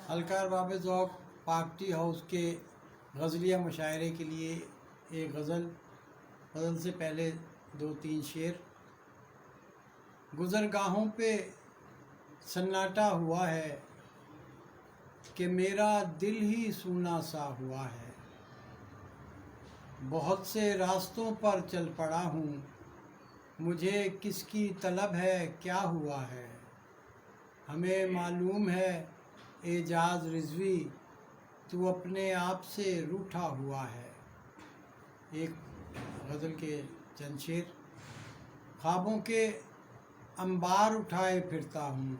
حلقہ ارباب ذوق پاک ٹی ہاؤس کے غزلیہ مشاعرے کے لیے ایک غزل سے پہلے 2-3 شعر۔ گزرگاہوں پہ سناٹا ہوا ہے کہ میرا دل ہی سونا سا ہوا ہے، بہت سے راستوں پر چل پڑا ہوں، مجھے کس کی طلب ہے کیا ہوا ہے، ہمیں معلوم ہے اعجاز رضوی تو اپنے آپ سے روٹھا ہوا ہے۔ ایک غزل کے چند شعر۔ خوابوں کے انبار اٹھائے پھرتا ہوں،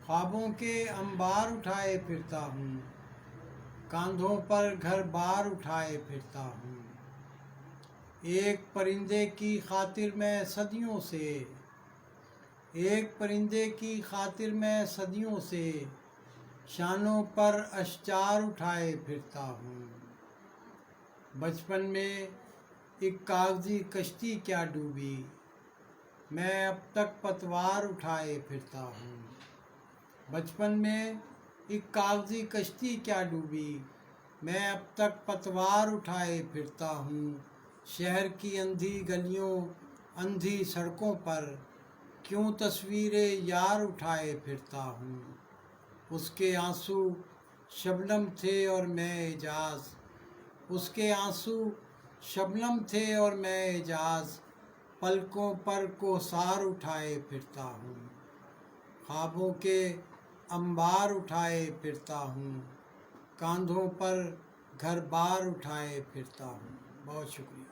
خوابوں کے انبار اٹھائے پھرتا ہوں، کاندھوں پر گھر بار اٹھائے پھرتا ہوں، ایک پرندے کی خاطر میں صدیوں سے، ایک پرندے کی خاطر میں صدیوں سے شانوں پر اشجار اٹھائے پھرتا ہوں، بچپن میں ایک کاغذی کشتی کیا ڈوبی، میں اب تک پتوار اٹھائے پھرتا ہوں، بچپن میں ایک کاغذی کشتی کیا ڈوبی، میں اب تک پتوار اٹھائے پھرتا ہوں، شہر کی اندھی گلیوں اندھی سڑکوں پر کیوں تصویر یار اٹھائے پھرتا ہوں، اس کے آنسو شبنم تھے اور میں اعجاز، اس کے آنسو شبنم تھے اور میں اعجاز، پلکوں پر کوثار اٹھائے پھرتا ہوں، خوابوں کے انبار اٹھائے پھرتا ہوں، کاندھوں پر گھر بار اٹھائے پھرتا ہوں۔ بہت شکریہ۔